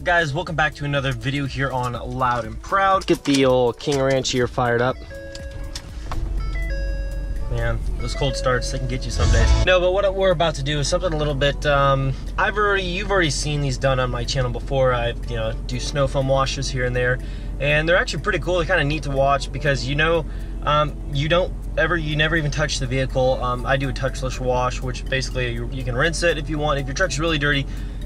guys, welcome back to another video here on Loud and Proud. Let's get the old KingRanch here fired up. Man, those cold starts, they can get you some days. No, but what we're about to do is something a little bit, you've already seen these done on my channel before. I, do snow foam washes here and there, and they're actually pretty cool. They're kind of neat to watch because, you never even touch the vehicle. I do a touchless wash, which basically you can rinse it if you want. If your truck's really dirty,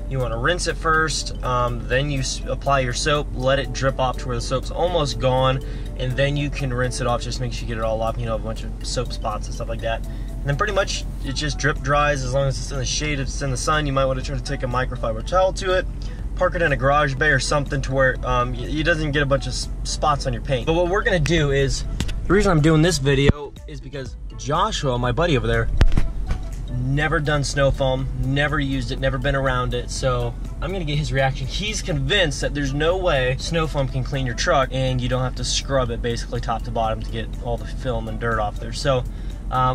you want to rinse it first, then you apply your soap, let it drip off to where the soap's almost gone, and then you can rinse it off. Just make sure you get it all off, a bunch of soap spots and stuff like that. And then pretty much it just drip dries. As long as it's in the shade, if it's in the sun, you might want to try to take a microfiber towel to it, park it in a garage bay or something to where it doesn't get a bunch of spots on your paint. But what we're gonna do is, the reason I'm doing this video is because Joshua, my buddy over there, never done snow foam, never used it, never been around it, so I'm gonna get his reaction. He's convinced that there's no way snow foam can clean your truck and you don't have to scrub it basically top to bottom to get all the film and dirt off there. So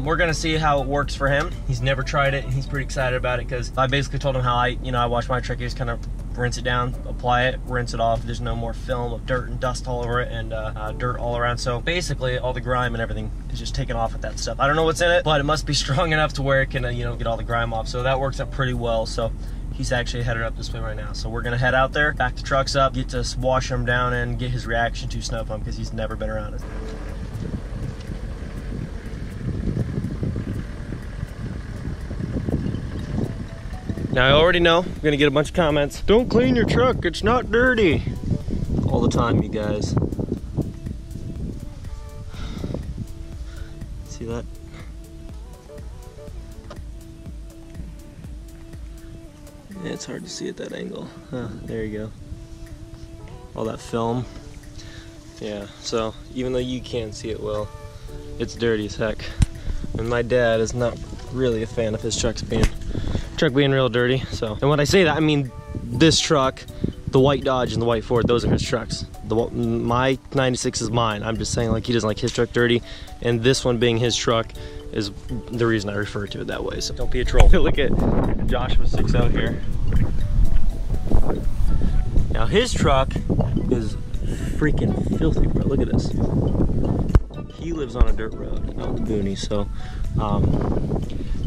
we're gonna see how it works for him. He's never tried it and he's pretty excited about it because I basically told him how I wash my truck. You just kind of rinse it down, apply it, rinse it off. There's no more film of dirt and dust all over it and dirt all around. So basically all the grime and everything is just taken off with that stuff. I don't know what's in it, but it must be strong enough to where it can get all the grime off. So that works out pretty well. So he's actually headed up this way right now. So we're gonna head out there, back the trucks up, get to wash him down and get his reaction to snow foam because he's never been around it. Now I already know I'm gonna get a bunch of comments. Don't clean your truck, it's not dirty. All the time, you guys. See that? Yeah, it's hard to see at that angle. There you go. All that film. Yeah, so even though you can't see it well, it's dirty as heck. And my dad is not really a fan of his truck being real dirty. So, and when I say that, I mean this truck, the white Dodge and the white Ford, those are his trucks. My 96 is mine. I'm just saying, like, he doesn't like his truck dirty, and this one being his truck is the reason I refer to it that way. So don't be a troll. Look at Joshua 6 out here. Now his truck is freaking filthy, bro. Look at this. He lives on a dirt road out in the boonies, so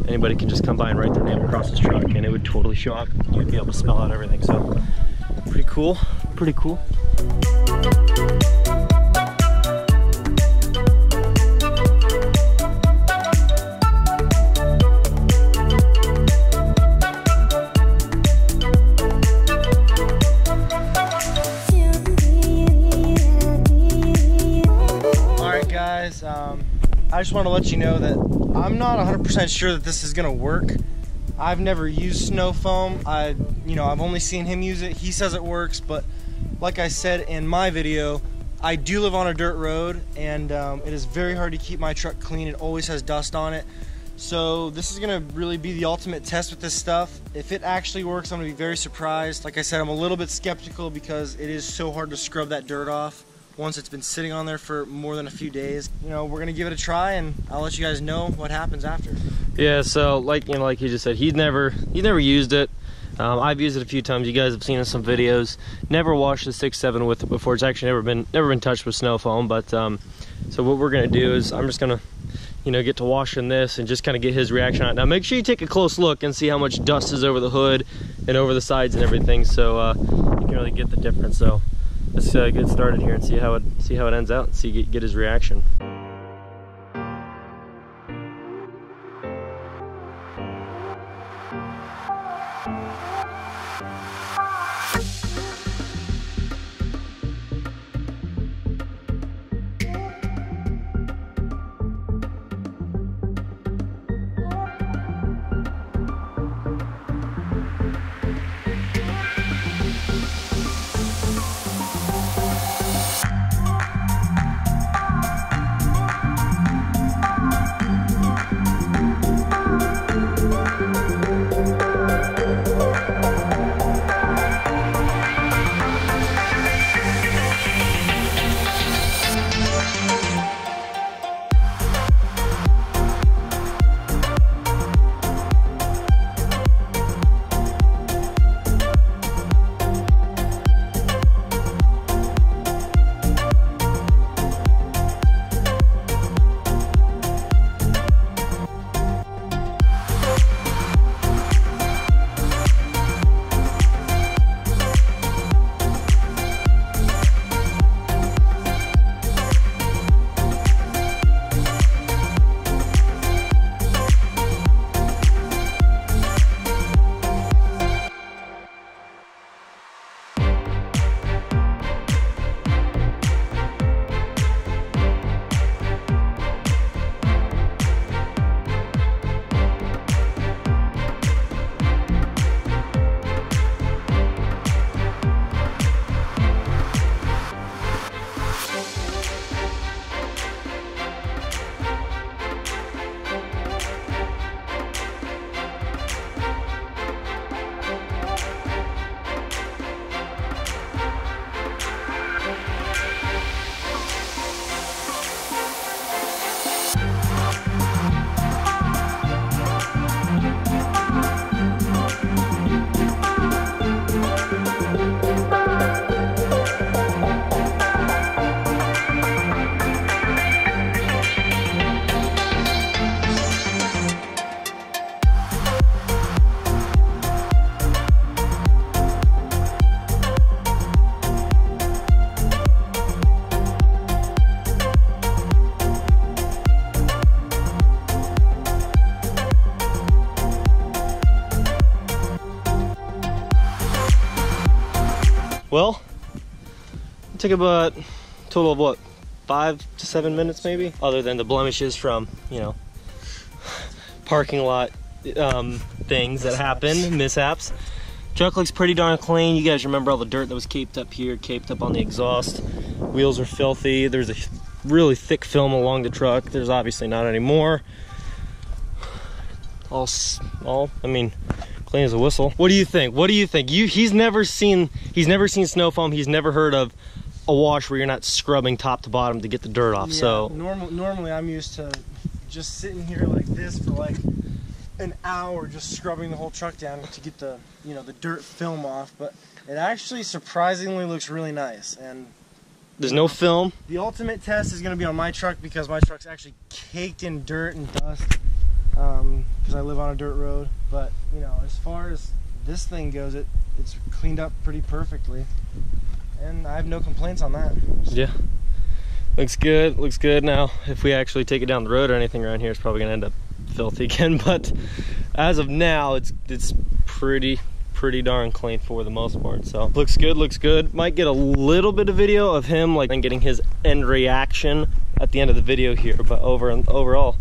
anybody can just come by and write their name across his truck and it would totally show up. You'd be able to spell out everything. So pretty cool, pretty cool. I just want to let you know that I'm not 100% sure that this is gonna work. I've never used snow foam. I've only seen him use it. He says it works, but like I said in my video, I do live on a dirt road, and it is very hard to keep my truck clean. It always has dust on it. So this is gonna really be the ultimate test with this stuff. If it actually works, I'm gonna be very surprised. Like I said, I'm a little bit skeptical because it is so hard to scrub that dirt off once it's been sitting on there for more than a few days. We're gonna give it a try, and I'll let you guys know what happens after. Yeah, so like he just said, he's never used it. I've used it a few times. You guys have seen in some videos. Never washed the 6.7 with it before. It's actually never been touched with snow foam. But so what we're gonna do is I'm just gonna get to washing this and just kind of get his reaction on it. Now make sure you take a close look and see how much dust is over the hood and over the sides and everything, so you can really get the difference. So let's get started here and see how it ends out and get his reaction. Well, it took about a total of what, 5 to 7 minutes maybe, other than the blemishes from, you know, parking lot things that happen, mishaps. Truck looks pretty darn clean. You guys remember all the dirt that was caped up here, caped up on the exhaust. Wheels are filthy. There's a really thick film along the truck. There's obviously not anymore. All, I mean, clean as a whistle. What do you think? What do you think? He's never seen snow foam. He's never heard of a wash where you're not scrubbing top to bottom to get the dirt off. Yeah, so normally I'm used to just sitting here like this for like an hour, just scrubbing the whole truck down to get the, you know, the dirt film off. But it actually surprisingly looks really nice. And there's no film. The ultimate test is going to be on my truck because my truck's actually caked in dirt and dust. Because I live on a dirt road. But, you know, as far as this thing goes, it's cleaned up pretty perfectly. And I have no complaints on that. Yeah. Looks good. Looks good. Now, if we actually take it down the road or anything around here, it's probably going to end up filthy again. But as of now, it's pretty darn clean for the most part. So looks good. Looks good. Might get a little bit of video of him like and getting his end reaction at the end of the video here. But overall,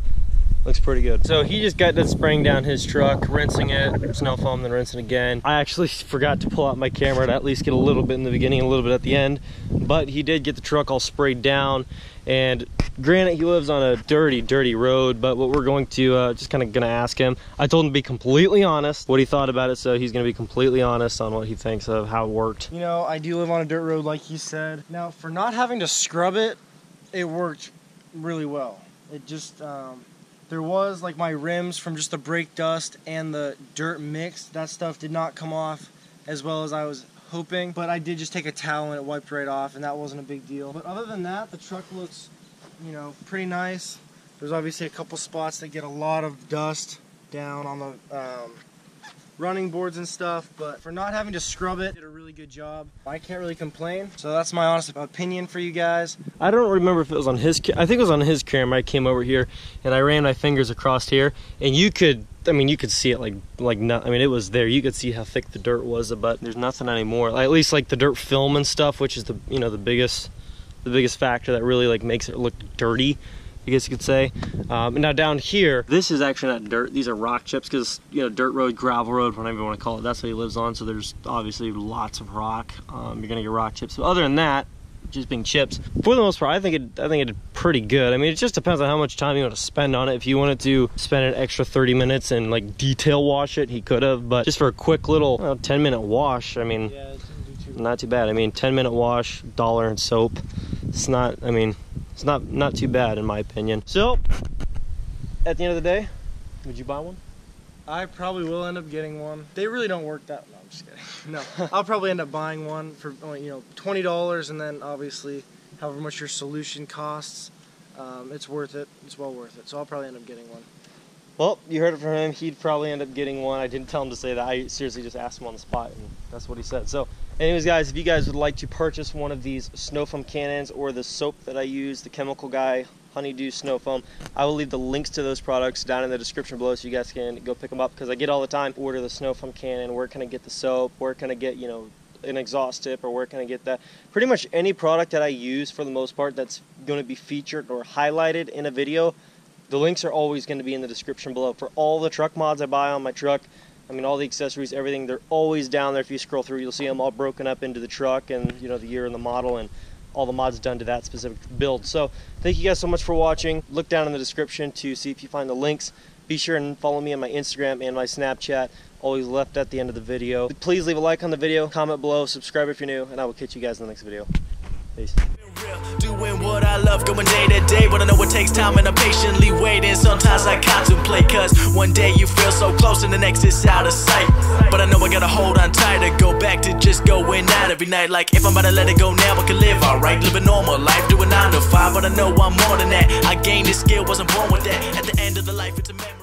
looks pretty good. So he just got done spraying down his truck, rinsing it, snow foam, then rinsing again. I actually forgot to pull out my camera to at least get a little bit in the beginning, a little bit at the end. But he did get the truck all sprayed down. And granted, he lives on a dirty road, but what we're going to, just kind of gonna ask him. I told him to be completely honest what he thought about it, so he's gonna be completely honest on what he thinks of how it worked. You know, I do live on a dirt road like he said. Now, for not having to scrub it, it worked really well. It just, there was like my rims from just the brake dust and the dirt mixed. That stuff did not come off as well as I was hoping, but I did just take a towel and it wiped right off, and that wasn't a big deal. But other than that, the truck looks, you know, pretty nice. There's obviously a couple spots that get a lot of dust down on the running boards and stuff, but for not having to scrub it, did a really good job. I can't really complain. So that's my honest opinion for you guys. I don't remember if it was on his, I think it was on his camera. I came over here and I ran my fingers across here, and you could, I mean, you could see it like not, I mean, it was there. You could see how thick the dirt was, but there's nothing anymore. At least like the dirt film and stuff, which is the, you know, the biggest factor that really like makes it look dirty, I guess you could say. Now down here, this is actually not dirt. These are rock chips because, you know, dirt road, gravel road, whatever you want to call it, that's what he lives on. So there's obviously lots of rock. You're gonna get rock chips. But other than that, just being chips, for the most part, I think it did pretty good. I mean, it just depends on how much time you want to spend on it. If you wanted to spend an extra 30 minutes and like detail wash it, he could have. But just for a quick little 10-minute wash, I mean, yeah, not too bad. I mean, 10-minute wash, $1 in soap. It's not, I mean, it's not too bad in my opinion. So, at the end of the day, would you buy one? I probably will end up getting one. They really don't work that. No, I'm just kidding. No, I'll probably end up buying one for, you know, $20, and then obviously however much your solution costs, it's worth it. It's well worth it. So I'll probably end up getting one. Well, you heard it from him. He'd probably end up getting one. I didn't tell him to say that. I seriously just asked him on the spot, and that's what he said. So, anyways, guys, if you guys would like to purchase one of these snow foam cannons or the soap that I use, the Chemical Guy Honeydew Snow Foam, I will leave the links to those products down in the description below so you guys can go pick them up, because I get all the time, order the snow foam cannon, where can I get the soap, where can I get, you know, an exhaust tip, or where can I get that. Pretty much any product that I use for the most part that's going to be featured or highlighted in a video, the links are always going to be in the description below. For all the truck mods I buy on my truck, I mean, all the accessories, everything, they're always down there. If you scroll through, you'll see them all broken up into the truck and, you know, the year and the model and all the mods done to that specific build. So thank you guys so much for watching. Look down in the description to see if you find the links. Be sure and follow me on my Instagram and my Snapchat, always left at the end of the video. Please leave a like on the video, comment below, subscribe if you're new, and I will catch you guys in the next video. Peace. Doing what I love, going day to day, but I know it takes time and I'm patiently waiting. Sometimes I contemplate, cause one day you feel so close and the next is out of sight. But I know I gotta hold on tight to go back to just going out every night. Like if I'm about to let it go now, I can live alright, live a normal life, do a 9 to 5. But I know I'm more than that. I gained this skill, wasn't born with that. At the end of the life, it's a memory.